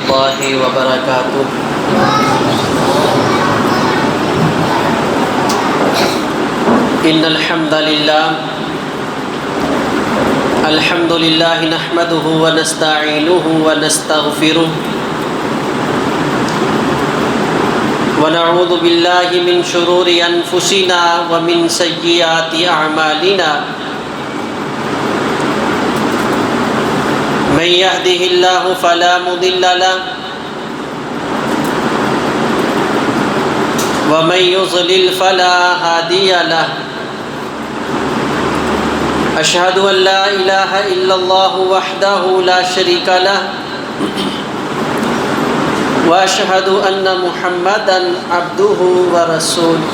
اللہ وبرکاتہ۔ ان الحمد للہ نحمده ونستعینه ونستغفره ونعوذ باللہ من شرور انفسنا ومن سیئات اعمالنا من يهده الله فلا مضل له ومن يضلل فلا هادي له أشهد أن لا إله إلا الله وحده لا شريك له وأشهد أن محمدا عبده ورسوله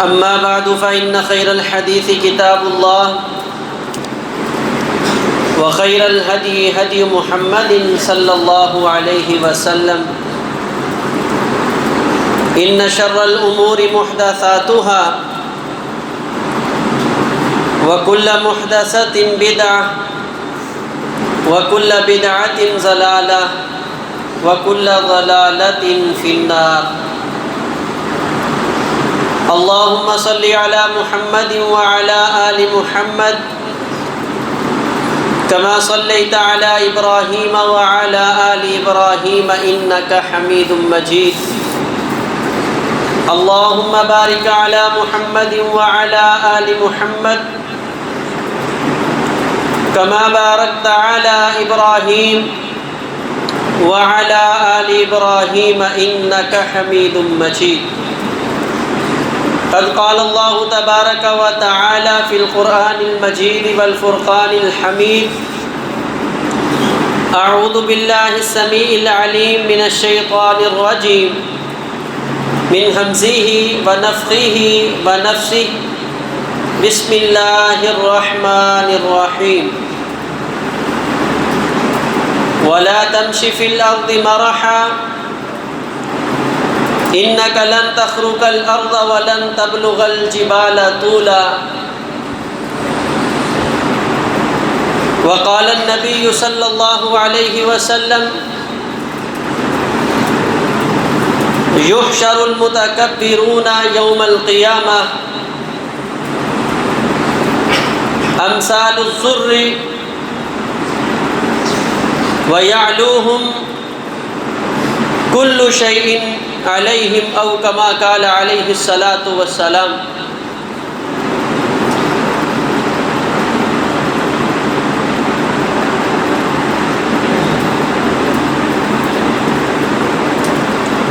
أما بعد فإن خير الحديث كتاب الله وخير الهدي هدي محمد صلى الله عليه وسلم إن شر الأمور محدثاتها وكل محدثة بدعة وكل بدعة ضلالة وكل ضلالة في النار اللهم صل على محمد وعلى آل محمد كما صليت على إبراهيم وعلى آل إبراهيم إنك حميد مجيد اللهم بارك على محمد وعلى آل محمد كما باركت على إبراهيم وعلى آل إبراهيم إنك حميد مجيد قد قال الله تبارك وتعالى في القرآن المجيد والفرقان الحميد أعوذ بالله السميع العليم من الشيطان الرجيم من همزه ونفخه ونفسه بسم الله الرحمن الرحيم ولا تمش في الأرض مرحا إنك لن تخرق الأرض ولن تبلغ الجبال طولا وقال النبي صلى الله عليه وسلم يحشر المتكبرون يوم القيامة أمثال الذر ويعلوهم كل شيء عليهم أو كما قال عليه الصلاة والسلام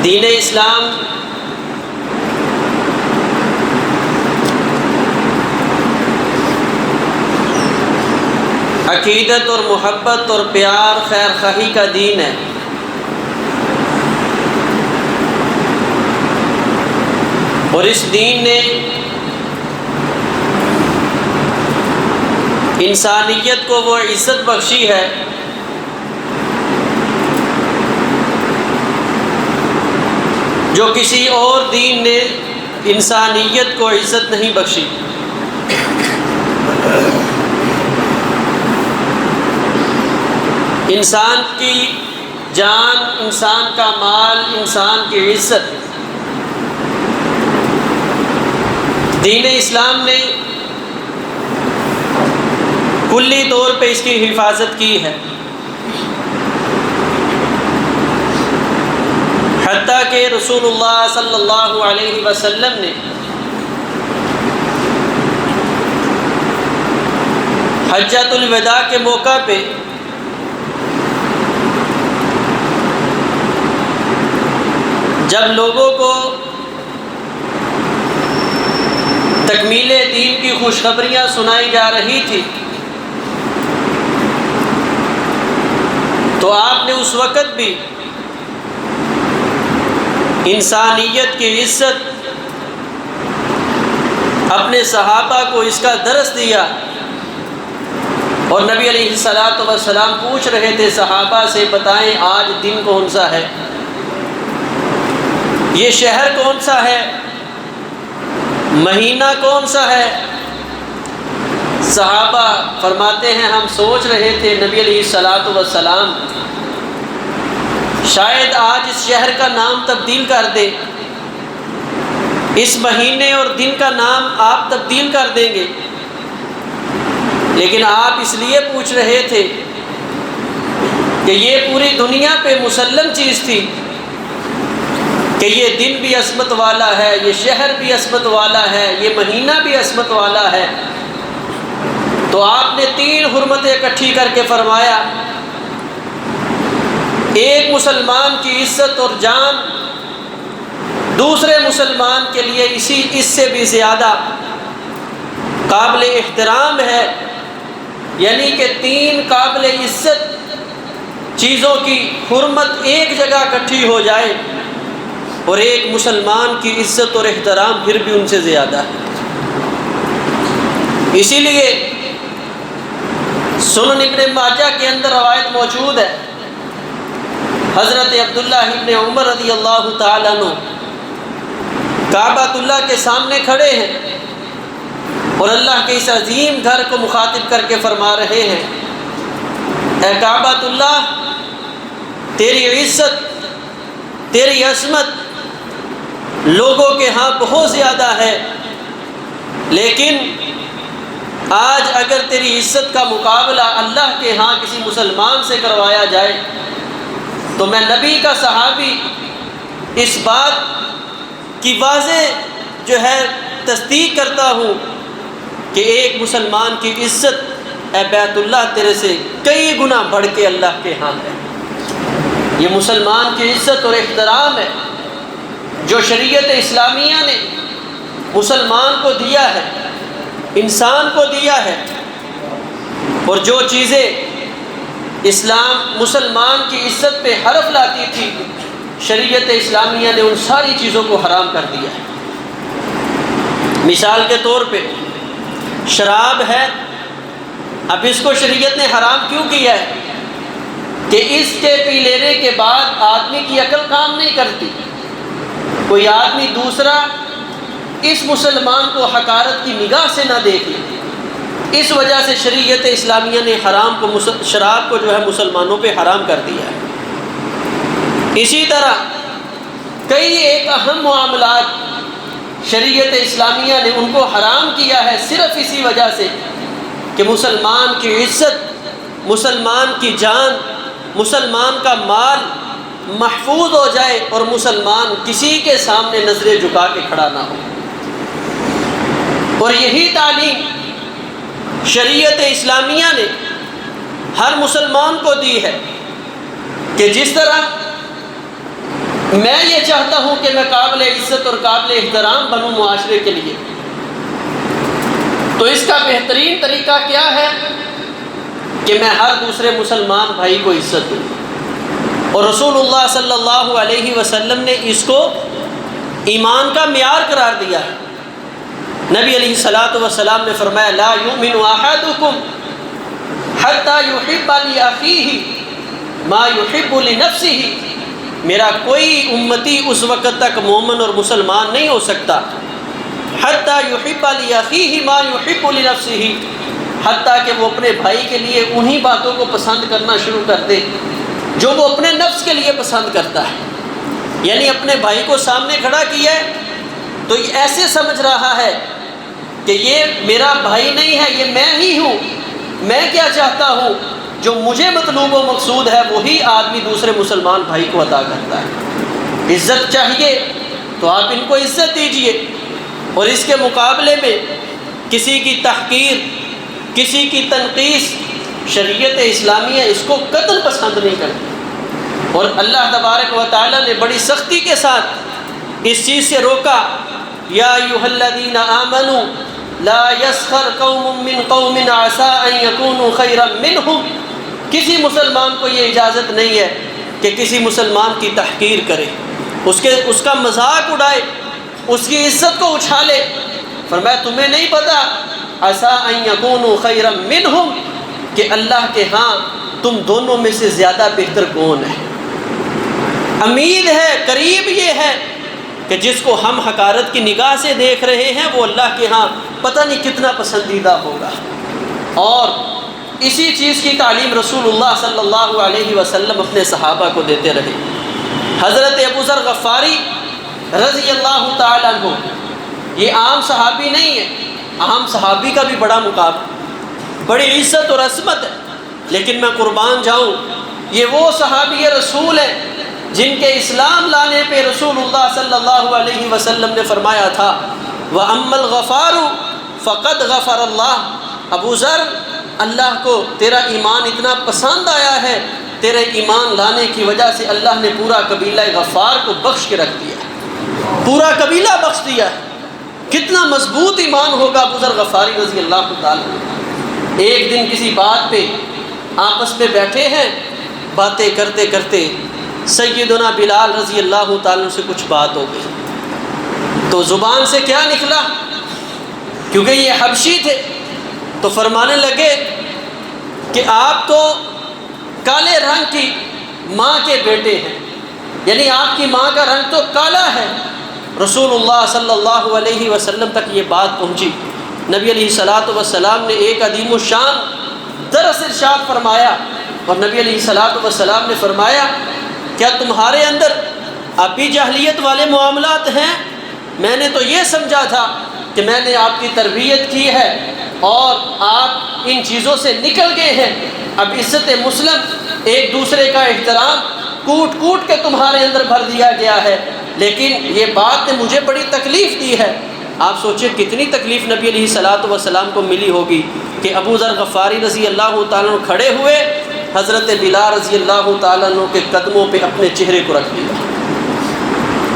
دین اسلام عقیدت اور محبت اور پیار خیر خواہی کا دین ہے۔ اور اس دین نے انسانیت کو وہ عزت بخشی ہے جو کسی اور دین نے انسانیت کو عزت نہیں بخشی۔ انسان کی جان، انسان کا مال، انسان کی عزت دین اسلام نے کلی طور پہ اس کی حفاظت کی ہے، حتیٰ کہ رسول اللہ صلی اللہ علیہ وسلم نے حجۃ الوداع کے موقع پہ جب لوگوں کو تکمیل دین کی خوشخبریاں سنائی جا رہی تھی تو آپ نے اس وقت بھی انسانیت کی عزت اپنے صحابہ کو اس کا درس دیا، اور نبی علیہ الصلاۃ والسلام پوچھ رہے تھے صحابہ سے، بتائیں آج دن کون سا ہے، یہ شہر کون سا ہے، مہینہ کون سا ہے، صحابہ فرماتے ہیں ہم سوچ رہے تھے نبی علیہ الصلاۃ والسلام شاید آج اس شہر کا نام تبدیل کر دیں، اس مہینے اور دن کا نام آپ تبدیل کر دیں گے، لیکن آپ اس لیے پوچھ رہے تھے کہ یہ پوری دنیا پہ مسلم چیز تھی کہ یہ دن بھی عصمت والا ہے، یہ شہر بھی عصمت والا ہے، یہ مہینہ بھی عصمت والا ہے، تو آپ نے 3 حرمتیں اکٹھی کر کے فرمایا، ایک مسلمان کی عزت اور جان دوسرے مسلمان کے لیے اس سے بھی زیادہ قابل احترام ہے، یعنی کہ 3 قابل عزت چیزوں کی حرمت ایک جگہ اکٹھی ہو جائے اور ایک مسلمان کی عزت اور احترام پھر بھی ان سے زیادہ ہے۔ اسی لیے سنن ابن ماجہ کے اندر روایت موجود ہے، حضرت عبداللہ ابن عمر رضی اللہ تعالیٰ عنہ کعبۃ اللہ کے سامنے کھڑے ہیں اور اللہ کے اس عظیم گھر کو مخاطب کر کے فرما رہے ہیں، اے کعبۃ اللہ، تیری عزت، تیری عظمت لوگوں کے ہاں بہت زیادہ ہے، لیکن آج اگر تیری عزت کا مقابلہ اللہ کے ہاں کسی مسلمان سے کروایا جائے تو میں نبی کا صحابی اس بات کی واضح جو ہے تصدیق کرتا ہوں کہ ایک مسلمان کی عزت اے بیت اللہ تیرے سے کئی گنا بڑھ کے اللہ کے ہاں ہے۔ یہ مسلمان کی عزت اور احترام ہے جو شریعت اسلامیہ نے مسلمان کو دیا ہے، انسان کو دیا ہے، اور جو چیزیں اسلام مسلمان کی عزت پہ حرف لاتی تھی شریعت اسلامیہ نے ان ساری چیزوں کو حرام کر دیا ہے۔ مثال کے طور پہ شراب ہے، اب اس کو شریعت نے حرام کیوں کیا ہے کہ اس کے پی لینے کے بعد آدمی کی عقل کام نہیں کرتی، کوئی آدمی دوسرا اس مسلمان کو حقارت کی نگاہ سے نہ دیکھے، اس وجہ سے شریعت اسلامیہ نے شراب کو جو ہے مسلمانوں پہ حرام کر دیا ہے۔ اسی طرح کئی ایک اہم معاملات شریعت اسلامیہ نے ان کو حرام کیا ہے صرف اسی وجہ سے کہ مسلمان کی عزت، مسلمان کی جان، مسلمان کا مال محفوظ ہو جائے اور مسلمان کسی کے سامنے نظریں جھکا کے کھڑا نہ ہو۔ اور یہی تعلیم شریعت اسلامیہ نے ہر مسلمان کو دی ہے کہ جس طرح میں یہ چاہتا ہوں کہ میں قابل عزت اور قابل احترام بنوں معاشرے کے لیے، تو اس کا بہترین طریقہ کیا ہے کہ میں ہر دوسرے مسلمان بھائی کو عزت دوں، اور رسول اللہ صلی اللہ علیہ وسلم نے اس کو ایمان کا معیار قرار دیا ہے۔ نبی علیہ الصلاۃ والسلام نے فرمایا لا یؤمن احدکم حتی یحب لاخیہ ما یحب لنفسہ، میرا کوئی امتی اس وقت تک مومن اور مسلمان نہیں ہو سکتا حتی یحب لاخیہ ما یحب لنفسہ، حتیٰ کہ وہ اپنے بھائی کے لیے انہی باتوں کو پسند کرنا شروع کر دے جو وہ اپنے نفس کے لیے پسند کرتا ہے۔ یعنی اپنے بھائی کو سامنے کھڑا کیا ہے تو یہ ایسے سمجھ رہا ہے کہ یہ میرا بھائی نہیں ہے، یہ میں ہی ہوں، میں کیا چاہتا ہوں، جو مجھے مطلوب و مقصود ہے وہی آدمی دوسرے مسلمان بھائی کو عطا کرتا ہے۔ عزت چاہیے تو آپ ان کو عزت دیجئے، اور اس کے مقابلے میں کسی کی تحقیر، کسی کی تنقیص شریعت اسلامیہ اس کو قطعاً پسند نہیں کرتی، اور اللہ تبارک و تعالیٰ نے بڑی سختی کے ساتھ اس چیز سے روکا، یا ایھا الذین آمنوا لا یسخر قوم من قوم عسى ان یکونوا خیرا منہم، کسی مسلمان کو یہ اجازت نہیں ہے کہ کسی مسلمان کی تحقیر کرے، اس کا مذاق اڑائے، اس کی عزت کو اچھالے۔ فرمایا تمہیں نہیں پتہ عسى ان یکونوا خیرا منہم کہ اللہ کے ہاں تم دونوں میں سے زیادہ بہتر کون ہے۔ امید ہے، قریب یہ ہے کہ جس کو ہم حقارت کی نگاہ سے دیکھ رہے ہیں وہ اللہ کے ہاں پتہ نہیں کتنا پسندیدہ ہوگا۔ اور اسی چیز کی تعلیم رسول اللہ صلی اللہ علیہ وسلم اپنے صحابہ کو دیتے رہے۔ حضرت ابو ذر غفاری رضی اللہ تعالیٰ عنہ یہ عام صحابی نہیں ہے، عام صحابی کا بھی بڑا مقام، بڑی عزت اور عظمت ہے، لیکن میں قربان جاؤں یہ وہ صحابی رسول ہیں جن کے اسلام لانے پہ رسول اللہ صلی اللہ علیہ وسلم نے فرمایا تھا وَأَمَّا الْغَفَارُ فَقَدْ غَفَرَ اللَّهُ، ابو ذر اللہ کو تیرا ایمان اتنا پسند آیا ہے، تیرے ایمان لانے کی وجہ سے اللہ نے پورا قبیلہ غفار کو بخش کے رکھ دیا، پورا قبیلہ بخش دیا ہے۔ کتنا مضبوط ایمان ہوگا ابو ذر غفاری رضی اللہ تعالیٰ۔ ایک دن کسی بات پہ آپس میں بیٹھے ہیں، باتیں کرتے کرتے سیدنا بلال رضی اللہ تعالیٰ سے کچھ بات ہو گئی، تو زبان سے کیا نکلا، کیونکہ یہ حبشی تھے، تو فرمانے لگے کہ آپ تو کالے رنگ کی ماں کے بیٹے ہیں، یعنی آپ کی ماں کا رنگ تو کالا ہے۔ رسول اللہ صلی اللہ علیہ وسلم تک یہ بات پہنچی، نبی علیہ الصلوۃ والسلام نے ایک عظیم الشان درس ارشاد فرمایا، اور نبی علیہ الصلوۃ والسلام نے فرمایا کیا تمہارے اندر ابھی جاہلیت والے معاملات ہیں؟ میں نے تو یہ سمجھا تھا کہ میں نے آپ کی تربیت کی ہے اور آپ ان چیزوں سے نکل گئے ہیں، اب عزت مسلم ایک دوسرے کا احترام کوٹ کوٹ کے تمہارے اندر بھر دیا گیا ہے، لیکن یہ بات نے مجھے بڑی تکلیف دی ہے۔ آپ سوچیں کتنی تکلیف نبی علیہ الصلوۃ والسلام کو ملی ہوگی کہ ابو ذر غفاری رضی اللہ تعالیٰ عنہ کھڑے ہوئے، حضرت بلال رضی اللہ تعالیٰ عنہ کے قدموں پہ اپنے چہرے کو رکھ دیا،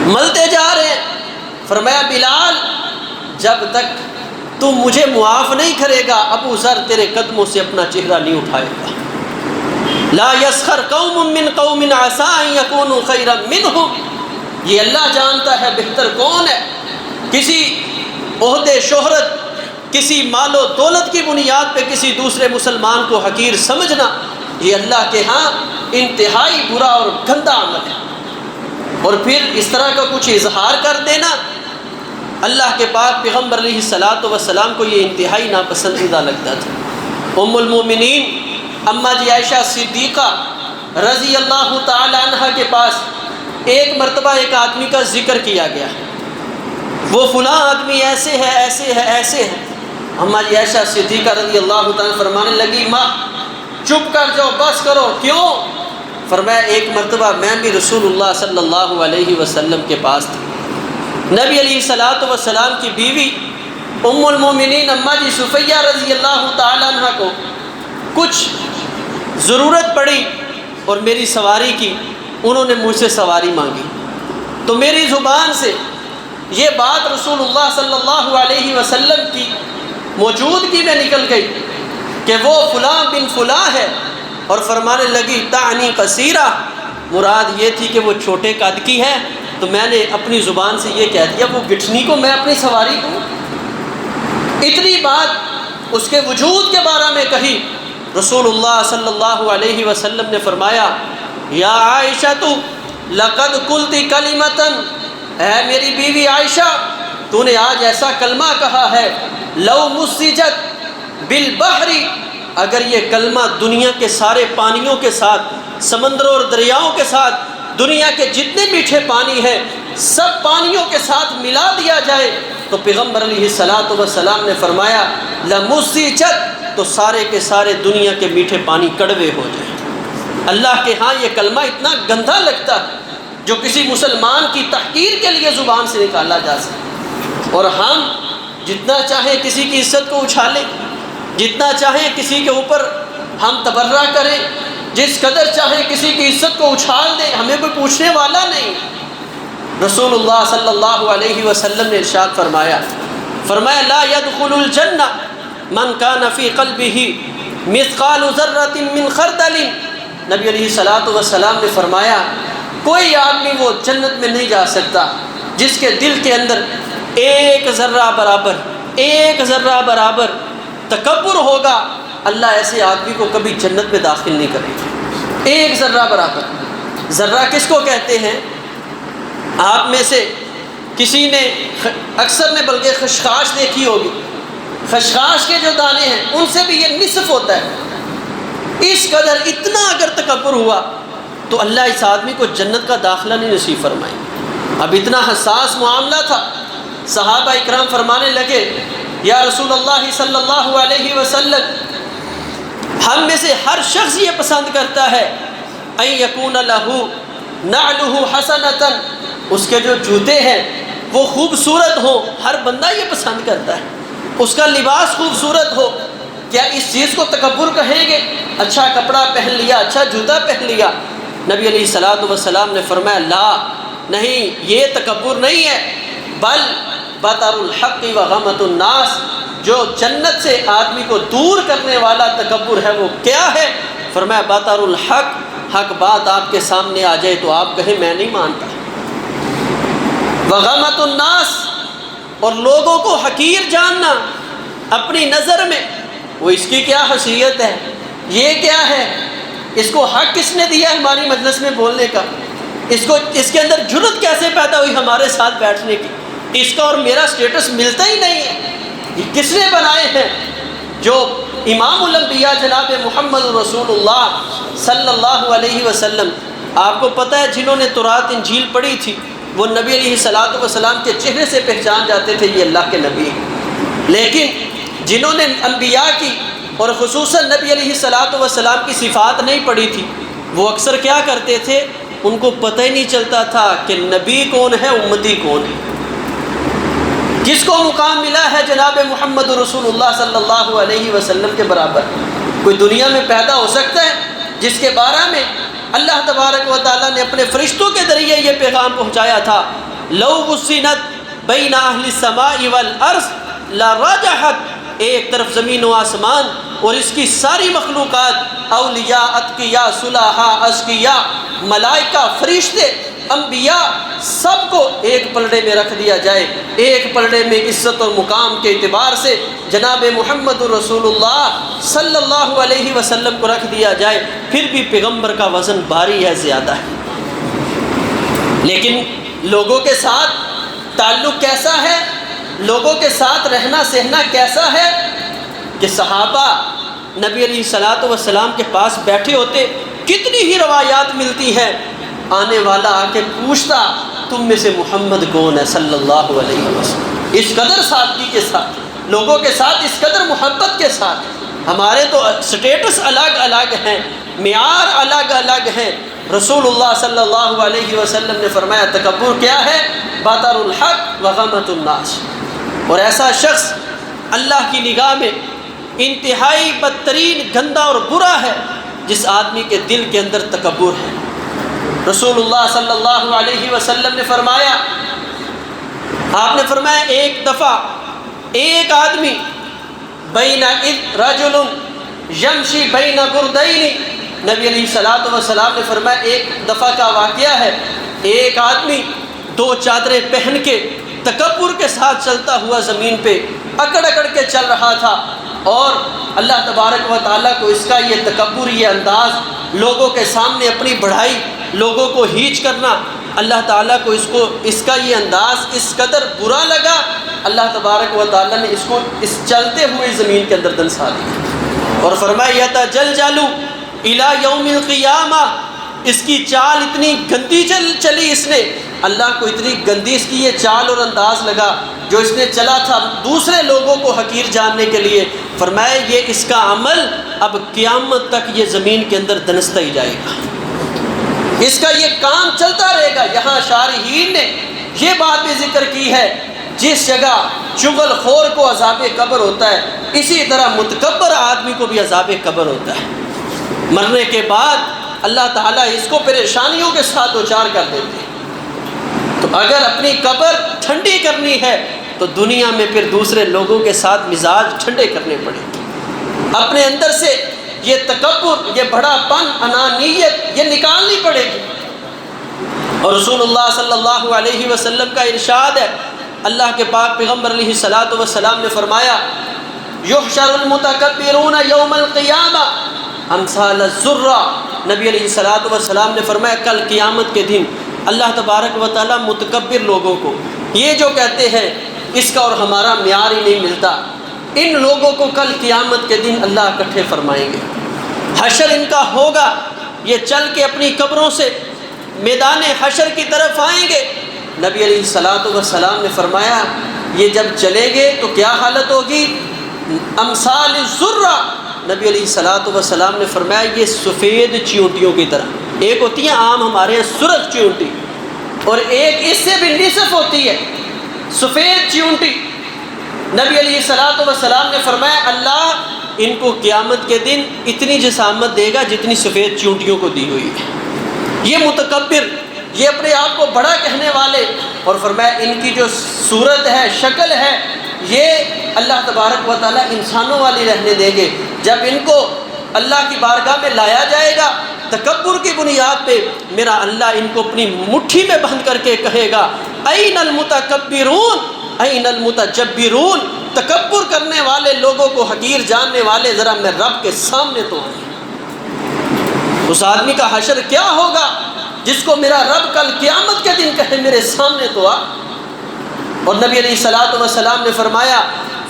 ملتے جا رہے ہیں۔ فرمایا بلال جب تک تم مجھے معاف نہیں کرے گا ابو ذر تیرے قدموں سے اپنا چہرہ نہیں اٹھائے گا۔ لا یسخر قوم من قوم عسى ان يكونوا خيرا منهم، یہ اللہ جانتا ہے بہتر کون ہے۔ کسی عہدے شہرت، کسی مال و دولت کی بنیاد پہ کسی دوسرے مسلمان کو حقیر سمجھنا یہ اللہ کے ہاں انتہائی برا اور گندا عمل ہے، اور پھر اس طرح کا کچھ اظہار کر دینا اللہ کے پاک پیغمبر علیہ الصلوۃ والسلام کو یہ انتہائی ناپسندیدہ لگتا تھا۔ ام المومنین اماں جی عائشہ صدیقہ رضی اللہ تعالی عنہ کے پاس ایک مرتبہ ایک آدمی کا ذکر کیا گیا، وہ فلاں آدمی ایسے ہے ایسے ہے ایسے ہے۔ اماں جی عائشہ صدیقہ رضی اللہ تعالیٰ فرمانے لگی ماں چپ کر جاؤ، بس کرو، کیوں؟ فرمایا ایک مرتبہ میں بھی رسول اللہ صلی اللہ علیہ وسلم کے پاس تھی، نبی علیہ الصلوۃ والسلام کی بیوی ام المومنین اماں جی صفیہ رضی اللہ تعالیٰ عنہ کو کچھ ضرورت پڑی اور میری سواری کی، انہوں نے مجھ سے سواری مانگی، تو میری زبان سے یہ بات رسول اللہ صلی اللہ علیہ وسلم کی موجودگی میں نکل گئی کہ وہ فلاں بن فلاں ہے، اور فرمانے لگی تعنی قصیرہ، مراد یہ تھی کہ وہ چھوٹے قد کی ہے، تو میں نے اپنی زبان سے یہ کہہ دیا وہ گٹھنی کو میں اپنی سواری دوں۔ اتنی بات اس کے وجود کے بارے میں کہی۔ رسول اللہ صلی اللہ علیہ وسلم نے فرمایا یا عائشہ لقد قلت کلمۃ، اے میری بیوی عائشہ تو نے آج ایسا کلمہ کہا ہے، لو مسجت بالبحر، اگر یہ کلمہ دنیا کے سارے پانیوں کے ساتھ، سمندروں اور دریاؤں کے ساتھ، دنیا کے جتنے میٹھے پانی ہیں سب پانیوں کے ساتھ ملا دیا جائے، تو پیغمبر علیہ الصلوۃ والسلام نے فرمایا لمسجت، تو سارے کے سارے دنیا کے میٹھے پانی کڑوے ہو جائیں۔ اللہ کے ہاں یہ کلمہ اتنا گندھا لگتا ہے جو کسی مسلمان کی تحقیر کے لیے زبان سے نکالا جا سکے، اور ہم جتنا چاہیں کسی کی عزت کو اچھالیں، جتنا چاہیں کسی کے اوپر ہم تبرہ کریں، جس قدر چاہیں کسی کی عزت کو اچھال دیں، ہمیں کوئی پوچھنے والا نہیں۔ رسول اللہ صلی اللہ علیہ وسلم نے ارشاد فرمایا لا يدخل الجنہ من کان فی قلبہ مثقال ذرۃ من خردل، نبی علیہ الصلوۃ والسلام نے فرمایا کوئی آدمی وہ جنت میں نہیں جا سکتا جس کے دل کے اندر ایک ذرہ برابر تکبر ہوگا، اللہ ایسے آدمی کو کبھی جنت میں داخل نہیں کرے گا۔ ایک ذرہ برابر، ذرہ کس کو کہتے ہیں؟ آپ میں سے کسی نے، اکثر نے بلکہ خشخاش دیکھی ہوگی، خشخاش کے جو دانے ہیں ان سے بھی یہ نصف ہوتا ہے۔ اس قدر اتنا اگر تکبر ہوا تو اللہ اس آدمی کو جنت کا داخلہ نہیں نصیب فرمائے۔ اب اتنا حساس معاملہ تھا، صحابہ اکرام فرمانے لگے یا رسول اللہ صلی اللہ علیہ وسلم، ہم میں سے ہر شخص یہ پسند کرتا ہے ان یکون لہ نعلہ حسنۃ، اس کے جو جوتے ہیں وہ خوبصورت ہوں، ہر بندہ یہ پسند کرتا ہے اس کا لباس خوبصورت ہو۔ کیا اس چیز کو تکبر کہیں گے؟ اچھا کپڑا پہن لیا، اچھا جوتا پہن لیا۔ نبی علیہ الصلوۃ والسلام نے فرمایا لا، نہیں، یہ تکبر نہیں ہے، بل بطر الحق وغمط الناس، جو جنت سے آدمی کو دور کرنے والا تکبر ہے وہ کیا ہے؟ فرمایا بطر الحق، حق بات آپ کے سامنے آ جائے تو آپ کہیں میں نہیں مانتا، وغمط الناس، اور لوگوں کو حقیر جاننا اپنی نظر میں، وہ اس کی کیا حیثیت ہے، یہ کیا ہے، اس کو حق کس نے دیا ہماری مجلس میں بولنے کا، اس کے اندر جرت کیسے پیدا ہوئی ہمارے ساتھ بیٹھنے کی، اس کا اور میرا سٹیٹس ملتا ہی نہیں ہے، یہ کس نے بنائے ہیں؟ جو امام الانبیاء جناب محمد رسول اللہ صلی اللہ علیہ وسلم، آپ کو پتہ ہے جنہوں نے تورات انجیل پڑھی تھی وہ نبی علیہ الصلوۃ والسلام کے چہرے سے پہچان جاتے تھے یہ اللہ کے نبی ہیں، لیکن جنہوں نے انبیاء کی اور خصوصاً نبی علیہ الصلوۃ والسلام کی صفات نہیں پڑھی تھی وہ اکثر کیا کرتے تھے، ان کو پتہ ہی نہیں چلتا تھا کہ نبی کون ہے، امتی کون ہے، کس کو مقام ملا ہے جناب محمد رسول اللہ صلی اللہ علیہ وسلم کے برابر کوئی دنیا میں پیدا ہو سکتا ہے جس کے بارے میں اللہ تبارک و تعالیٰ نے اپنے فرشتوں کے ذریعے یہ پیغام پہنچایا تھا، لو وسنت بین اہل السماء والارض لرجحت، ایک طرف زمین و آسمان اور اس کی ساری مخلوقات، اولیاء، اتقیاء، صلحاء، اشقیاء، ملائکہ، فرشتے، انبیاء، سب کو ایک پلڑے میں رکھ دیا جائے، ایک پلڑے میں عزت اور مقام کے اعتبار سے جناب محمد رسول اللہ صلی اللہ علیہ وسلم کو رکھ دیا جائے، پھر بھی پیغمبر کا وزن بھاری ہے، زیادہ ہے۔ لیکن لوگوں کے ساتھ تعلق کیسا ہے، لوگوں کے ساتھ رہنا سہنا کیسا ہے کہ صحابہ نبی علیہ الصلوۃ والسلام کے پاس بیٹھے ہوتے، کتنی ہی روایات ملتی ہیں، آنے والا آ کے پوچھتا تم میں سے محمد کون ہے صلی اللہ علیہ وسلم، اس قدر سادگی کے ساتھ، لوگوں کے ساتھ اس قدر محبت کے ساتھ۔ ہمارے تو سٹیٹس الگ الگ ہیں، معیار الگ الگ ہیں، رسول اللہ صلی اللہ علیہ وسلم نے فرمایا تکبر کیا ہے، بطر الحق وغمط الناس، اور ایسا شخص اللہ کی نگاہ میں انتہائی بدترین، گندا اور برا ہے جس آدمی کے دل کے اندر تکبر ہے۔ رسول اللہ صلی اللہ علیہ وسلم نے فرمایا، آپ نے فرمایا ایک دفعہ ایک آدمی بین رجل یمشی بین بردین، نبی علیہ الصلوۃ والسلام نے فرمایا ایک دفعہ کا واقعہ ہے، ایک آدمی دو چادریں پہن کے تکبر کے ساتھ چلتا ہوا زمین پہ اکڑ اکڑ کے چل رہا تھا، اور اللہ تبارک و تعالیٰ کو اس کا یہ تکبر، یہ انداز، لوگوں کے سامنے اپنی بڑھائی، لوگوں کو ہیچ کرنا، اللہ تعالیٰ کو اس کا یہ انداز اس قدر برا لگا، اللہ تبارک و تعالیٰ نے اس کو اس چلتے ہوئے زمین کے اندر دنسا دیا، اور فرمایا یتجلجل الی یوم القیامہ، اس کی چال اتنی گندی چلی، اس نے اللہ کو اتنی گندی اس کی یہ چال اور انداز لگا جو اس نے چلا تھا دوسرے لوگوں کو حقیر جاننے کے لیے، فرمایا یہ اس کا عمل اب قیامت تک یہ زمین کے اندر دنستا ہی جائے گا، اس کا یہ کام چلتا رہے گا۔ یہاں شارحین نے یہ بات بھی ذکر کی ہے، جس جگہ چغل خور کو عذاب قبر ہوتا ہے اسی طرح متکبر آدمی کو بھی عذاب قبر ہوتا ہے، مرنے کے بعد اللہ تعالیٰ اس کو پریشانیوں کے ساتھ دوچار کر دیتے ہیں۔ تو اگر اپنی قبر ٹھنڈی کرنی ہے تو دنیا میں پھر دوسرے لوگوں کے ساتھ مزاج ٹھنڈے کرنے پڑیں گے، اپنے اندر سے یہ تکبر، یہ بڑا پن، انانیت یہ نکالنی پڑے گی۔ اور رسول اللہ صلی اللہ علیہ وسلم کا ارشاد ہے، اللہ کے پاک پیغمبر علیہ الصلوۃ والسلام نے فرمایا یحشر المتکبرون یوم القیامہ امثال الذرہ، نبی علیہ الصلوۃ والسلام نے فرمایا کل قیامت کے دن اللہ تبارک و تعالیٰ متکبر لوگوں کو، یہ جو کہتے ہیں اس کا اور ہمارا معیار ہی نہیں ملتا، ان لوگوں کو کل قیامت کے دن اللہ اکٹھے فرمائیں گے، حشر ان کا ہوگا، یہ چل کے اپنی قبروں سے میدان حشر کی طرف آئیں گے۔ نبی علیہ الصلوۃ والسلام نے فرمایا یہ جب چلیں گے تو کیا حالت ہوگی؟ امثال الذرہ، نبی علیہ الصلوۃ والسلام نے فرمایا یہ سفید چیونٹیوں کی طرح، ایک ہوتی ہے عام ہمارے یہاں سرخ چیونٹی، اور ایک اس سے بھی نصف ہوتی ہے سفید چیونٹی۔ نبی علیہ الصلوۃ والسلام نے فرمایا اللہ ان کو قیامت کے دن اتنی جسامت دے گا جتنی سفید چیونٹیوں کو دی ہوئی ہے۔ یہ متکبر، یہ اپنے آپ کو بڑا کہنے والے، اور فرمایا ان کی جو صورت ہے، شکل ہے، یہ اللہ تبارک و تعالیٰ انسانوں والی رہنے دیں گے۔ جب ان کو اللہ کی بارگاہ میں لایا جائے گا تکبر کی بنیاد پہ، میرا اللہ ان کو اپنی مٹھی میں بند کر کے کہے گا این المتکبرون این المتجبرون، تکبر کرنے والے لوگوں کو حقیر جاننے والے ذرا میں رب کے سامنے تو آئیں۔ اس آدمی کا حشر کیا ہوگا جس کو میرا رب کل قیامت کے دن کہے میرے سامنے تو آ۔ اور نبی علیہ الصلوۃ والسلام نے فرمایا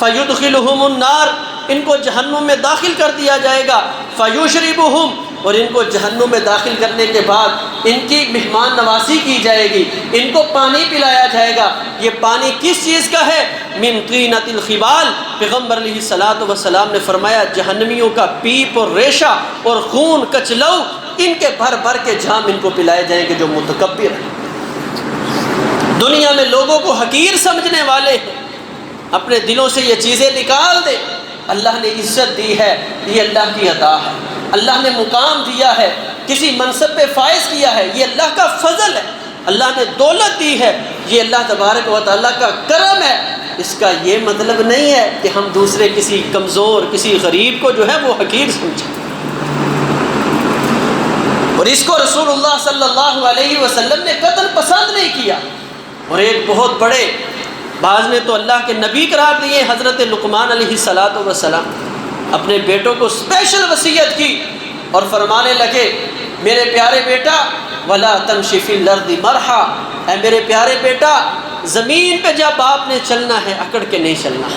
فیدخلہم النار، ان کو جہنم میں داخل کر دیا جائے گا، فیشربہم، اور ان کو جہنم میں داخل کرنے کے بعد ان کی مہمان نوازی کی جائے گی، ان کو پانی پلایا جائے گا۔ یہ پانی کس چیز کا ہے؟ من طینۃ الخبال، پیغمبر علیہ الصلوۃ والسلام نے فرمایا جہنمیوں کا پیپ اور ریشہ اور خون کچلو، ان کے بھر بھر کے جام ان کو پلائے جائیں گے جو متکبر ہیں، دنیا میں لوگوں کو حقیر سمجھنے والے ہیں۔ اپنے دلوں سے یہ چیزیں نکال دے، اللہ نے عزت دی ہے، یہ اللہ کی عطا ہے، اللہ نے مقام دیا ہے، کسی منصب پہ فائز کیا ہے، یہ اللہ کا فضل ہے، اللہ نے دولت دی ہے، یہ اللہ تبارک و تعالیٰ کا کرم ہے۔ اس کا یہ مطلب نہیں ہے کہ ہم دوسرے کسی کمزور، کسی غریب کو جو ہے وہ حقیر سمجھیں، اور اس کو رسول اللہ صلی اللہ علیہ وسلم نے قطعاً پسند نہیں کیا۔ اور ایک بہت بڑے، بعض نے تو اللہ کے نبی قرار دیے، حضرت لقمان علیہ الصلوۃ والسلام، اپنے بیٹوں کو اسپیشل وصیت کی اور فرمانے لگے میرے پیارے بیٹا ولا تمشی فی الارض مرحا، اے میرے پیارے بیٹا زمین پہ جب آپ نے چلنا ہے اکڑ کے نہیں چلنا،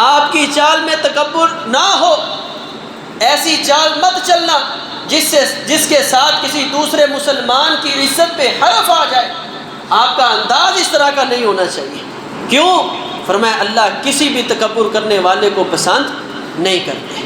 آپ کی چال میں تکبر نہ ہو، ایسی چال مت چلنا جس کے ساتھ کسی دوسرے مسلمان کی عزت پہ حرف آ جائے، آپ کا انداز اس طرح کا نہیں ہونا چاہیے۔ کیوں؟ فرمایا اللہ کسی بھی تکبر کرنے والے کو پسند نہیں کرتے،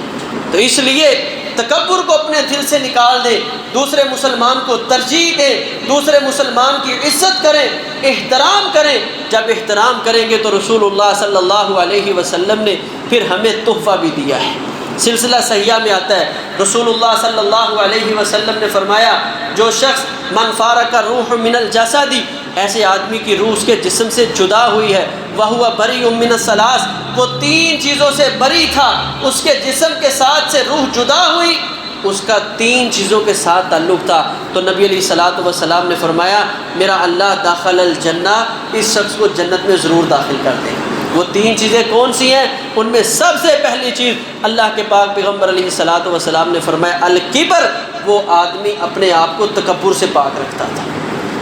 تو اس لیے تکبر کو اپنے دل سے نکال دے، دوسرے مسلمان کو ترجیح دے، دوسرے مسلمان کی عزت کریں، احترام کریں۔ جب احترام کریں گے تو رسول اللہ صلی اللہ علیہ وسلم نے پھر ہمیں تحفہ بھی دیا ہے، سلسلہ صحیحہ میں آتا ہے، رسول اللہ صلی اللہ علیہ وسلم نے فرمایا جو شخص من فارق الروح من الجسد، ایسے آدمی کی روح اس کے جسم سے جدا ہوئی ہے، وہو بریء من الثلاث، وہ تین چیزوں سے بری تھا، اس کے جسم کے ساتھ سے روح جدا ہوئی، اس کا تین چیزوں کے ساتھ تعلق تھا، تو نبی علیہ الصلوۃ والسلام نے فرمایا میرا اللہ داخل الجنہ، اس شخص کو جنت میں ضرور داخل کر دے۔ وہ تین چیزیں کون سی ہیں؟ ان میں سب سے پہلی چیز اللہ کے پاک پیغمبر علیہ الصلوۃ والسلام نے فرمایا الکبر، وہ آدمی اپنے آپ کو تکبر سے پاک رکھتا تھا،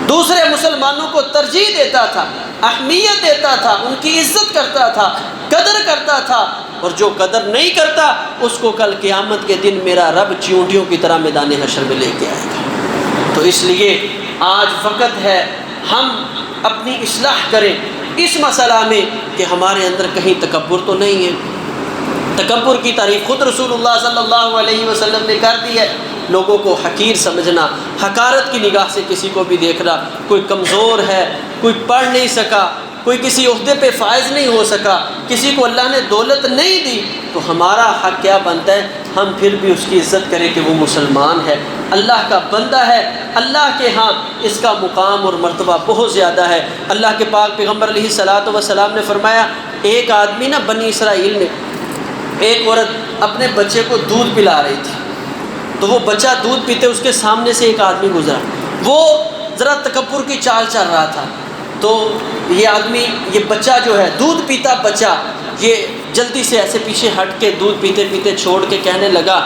دوسرے مسلمانوں کو ترجیح دیتا تھا، اہمیت دیتا تھا، ان کی عزت کرتا تھا، قدر کرتا تھا، اور جو قدر نہیں کرتا اس کو کل قیامت کے دن میرا رب چیونٹیوں کی طرح میدان حشر میں لے کے آئے گا۔ تو اس لیے آج وقت ہے ہم اپنی اصلاح کریں اس مسئلہ میں کہ ہمارے اندر کہیں تکبر تو نہیں ہے۔ تکبر کی تعریف خود رسول اللہ صلی اللہ علیہ وسلم نے کر دی ہے، لوگوں کو حقیر سمجھنا، حقارت کی نگاہ سے کسی کو بھی دیکھنا، کوئی کمزور ہے، کوئی پڑھ نہیں سکا، کوئی کسی عہدے پہ فائز نہیں ہو سکا، کسی کو اللہ نے دولت نہیں دی، تو ہمارا حق کیا بنتا ہے ہم پھر بھی اس کی عزت کریں کہ وہ مسلمان ہے، اللہ کا بندہ ہے، اللہ کے ہاں اس کا مقام اور مرتبہ بہت زیادہ ہے۔ اللہ کے پاک پیغمبر علیہ الصلوۃ والسلام نے فرمایا ایک آدمی نا بنی اسرائیل میں ایک عورت اپنے بچے کو دودھ پلا رہی تھی، تو وہ بچہ دودھ پیتے اس کے سامنے سے ایک آدمی گزرا، وہ ذرا تکبر کی چال چل رہا تھا، تو یہ آدمی، یہ بچہ جو ہے دودھ پیتا بچہ، یہ جلدی سے ایسے پیچھے ہٹ کے دودھ پیتے پیتے چھوڑ کے کہنے لگا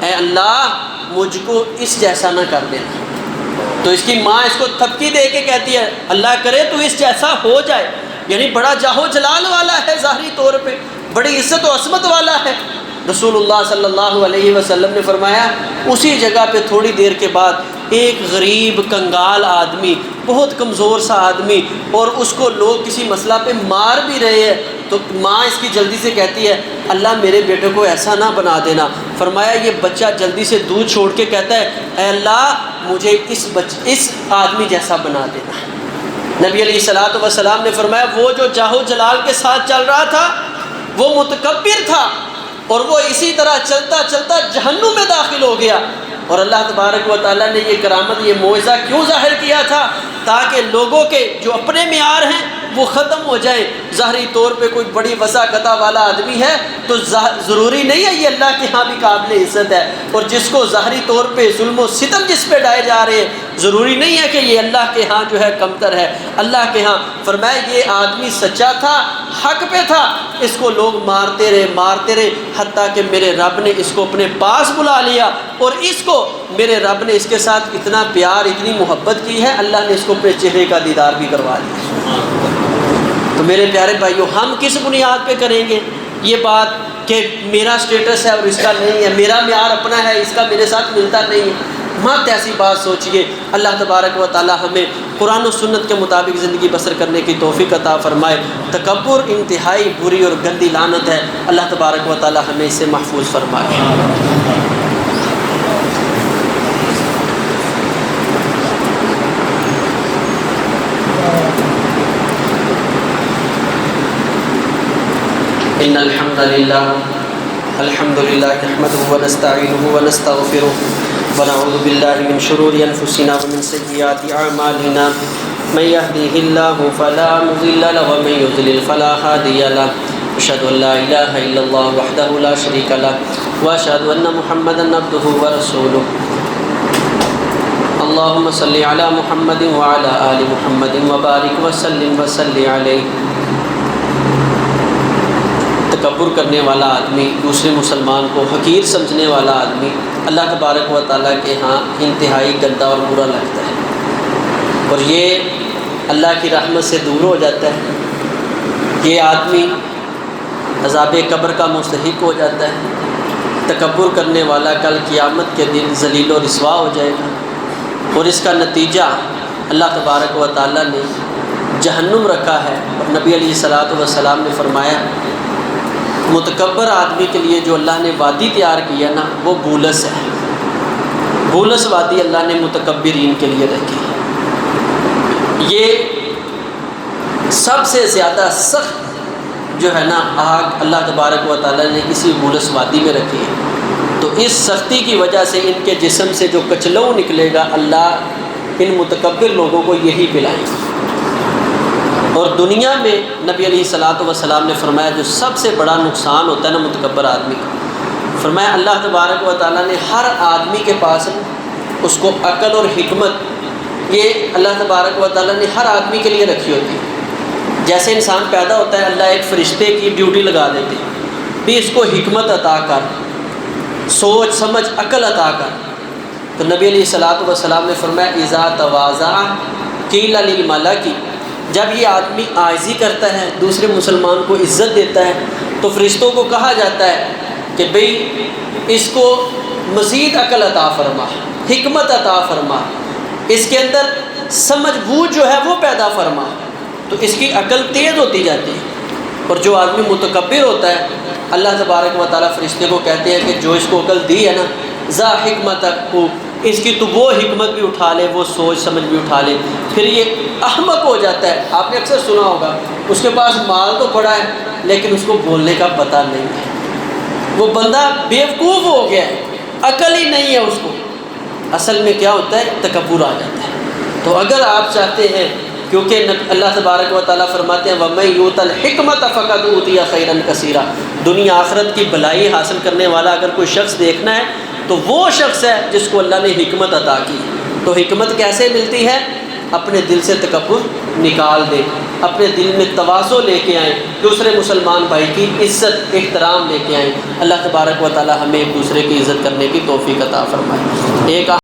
اے اللہ مجھ کو اس جیسا نہ کر دینا۔ تو اس کی ماں اس کو تھپکی دے کے کہتی ہے اللہ کرے تو اس جیسا ہو جائے، یعنی بڑا جاہو جلال والا ہے ظاہری طور پہ، بڑی عزت و عظمت والا ہے۔ رسول اللہ صلی اللہ علیہ وسلم نے فرمایا اسی جگہ پہ تھوڑی دیر کے بعد ایک غریب کنگال آدمی، بہت کمزور سا آدمی، اور اس کو لوگ کسی مسئلہ پہ مار بھی رہے ہیں، تو ماں اس کی جلدی سے کہتی ہے اللہ میرے بیٹے کو ایسا نہ بنا دینا۔ فرمایا یہ بچہ جلدی سے دودھ چھوڑ کے کہتا ہے اے اللہ مجھے اس آدمی جیسا بنا دینا۔ نبی علیہ الصلوۃ والسلام نے فرمایا وہ جو جاہ و جلال کے ساتھ چل رہا تھا وہ متکبر تھا، اور وہ اسی طرح چلتا چلتا جہنم میں داخل ہو گیا۔ اور اللہ تبارک و تعالیٰ نے یہ کرامت، یہ معجزہ کیوں ظاہر کیا تھا؟ تاکہ لوگوں کے جو اپنے معیار ہیں وہ ختم ہو جائیں۔ ظاہری طور پہ کوئی بڑی وساقتہ والا آدمی ہے تو ضروری نہیں ہے یہ اللہ کے ہاں بھی قابل عزت ہے، اور جس کو ظاہری طور پہ ظلم و ستم جس پہ ڈائے جا رہے ہیں ضروری نہیں ہے کہ یہ اللہ کے ہاں جو ہے کمتر ہے۔ اللہ کے ہاں فرمایا یہ آدمی سچا تھا، حق پہ تھا، اس کو لوگ مارتے رہے حتیٰ کہ میرے رب نے اس کو اپنے پاس بلا لیا، اور اس کو میرے رب نے اس کے ساتھ اتنا پیار اتنی محبت کی ہے اللہ نے اس کو اپنے چہرے کا دیدار بھی کروا دیا۔ تو میرے پیارے بھائیو ہم کس بنیاد پہ کریں گے یہ بات کہ میرا سٹیٹس ہے اور اس کا نہیں ہے، میرا معیار اپنا ہے اس کا میرے ساتھ ملتا نہیں ہے؟ مت ایسی بات سوچئے۔ اللہ تبارک و تعالی ہمیں قرآن و سنت کے مطابق زندگی بسر کرنے کی توفیق عطا فرمائے۔ تکبر انتہائی بری اور گندی لعنت ہے، اللہ تبارک و تعالی ہمیں اس سے محفوظ فرمائے۔ ان الحمد للہ نحمده ونستعینه ونستغفره ونعوذ باللہ من شرور انفسنا ومن سیئات اعمالنا من يهده الله فلا مضل له ومن يضلل فلا هادي له اشهد ان لا اله الا الله وحده لا شريك له واشهد ان محمدا عبده ورسوله اللهم صل على محمد وعلى آل محمد وبارك وسلم وصل علیہ۔ تکبر کرنے والا آدمی، دوسرے مسلمان کو حقیر سمجھنے والا آدمی اللہ تبارک و تعالیٰ کے ہاں انتہائی گندا اور برا لگتا ہے، اور یہ اللہ کی رحمت سے دور ہو جاتا ہے۔ یہ آدمی عذاب قبر کا مستحق ہو جاتا ہے۔ تکبر کرنے والا کل قیامت کے دن ذلیل و رسوا ہو جائے گا، اور اس کا نتیجہ اللہ تبارک و تعالیٰ نے جہنم رکھا ہے۔ اور نبی علیہ الصلوۃ والسلام نے فرمایا متکبر آدمی کے لیے جو اللہ نے وادی تیار کیا نا وہ بولس ہے، بولس وادی اللہ نے متکبرین کے لیے رکھی ہے۔ یہ سب سے زیادہ سخت جو ہے نا آگ اللہ تبارک و تعالیٰ نے اسی بولس وادی میں رکھی ہے۔ تو اس سختی کی وجہ سے ان کے جسم سے جو کچلو نکلے گا اللہ ان متکبر لوگوں کو یہی پلائیں گے۔ اور دنیا میں نبی علیہ الصلوۃ والسلام نے فرمایا جو سب سے بڑا نقصان ہوتا ہے نا متکبر آدمی کا، فرمایا اللہ تبارک و تعالیٰ نے ہر آدمی کے پاس اس کو عقل اور حکمت یہ اللہ تبارک و تعالیٰ نے ہر آدمی کے لیے رکھی ہوتی ہے۔ جیسے انسان پیدا ہوتا ہے اللہ ایک فرشتے کی ڈیوٹی لگا دیتے ہیں بھی اس کو حکمت عطا کر، سوچ سمجھ عقل عطا کر۔ تو نبی علیہ الصلوۃ والسلام نے فرمایا اذا تواضع قیل للملک، جب یہ آدمی عاجزی کرتا ہے دوسرے مسلمان کو عزت دیتا ہے تو فرشتوں کو کہا جاتا ہے کہ بھئی اس کو مزید عقل عطا فرما، حکمت عطا فرما، اس کے اندر سمجھ بوجھ جو ہے وہ پیدا فرما، تو اس کی عقل تیز ہوتی جاتی ہے۔ اور جو آدمی متکبر ہوتا ہے اللہ تبارک و تعالیٰ فرشتے کو کہتے ہیں کہ جو اس کو عقل دی ہے نا ذا حکمت کو، اس کی تو وہ حکمت بھی اٹھا لے، وہ سوچ سمجھ بھی اٹھا لے، پھر یہ احمق ہو جاتا ہے۔ آپ نے اکثر سنا ہوگا اس کے پاس مال تو پڑا ہے لیکن اس کو بولنے کا پتہ نہیں ہے، وہ بندہ بیوقوف ہو گیا ہے، عقل ہی نہیں ہے اس کو۔ اصل میں کیا ہوتا ہے تکبر آ جاتا ہے۔ تو اگر آپ چاہتے ہیں، کیونکہ اللہ تبارک و تعالیٰ فرماتے ہیں وَمَن يُؤْتَ الْحِكْمَةَ فَقَدْ أُوتِيَ خَيْرًا كَثِيرًا، دنیا آخرت کی بھلائی حاصل کرنے والا اگر کوئی شخص دیکھنا ہے تو وہ شخص ہے جس کو اللہ نے حکمت عطا کی۔ تو حکمت کیسے ملتی ہے؟ اپنے دل سے تکبر نکال دیں، اپنے دل میں تواضع لے کے آئیں، دوسرے مسلمان بھائی کی عزت احترام لے کے آئیں۔ اللہ تبارک و تعالی ہمیں ایک دوسرے کی عزت کرنے کی توفیق عطا فرمائے۔ ایک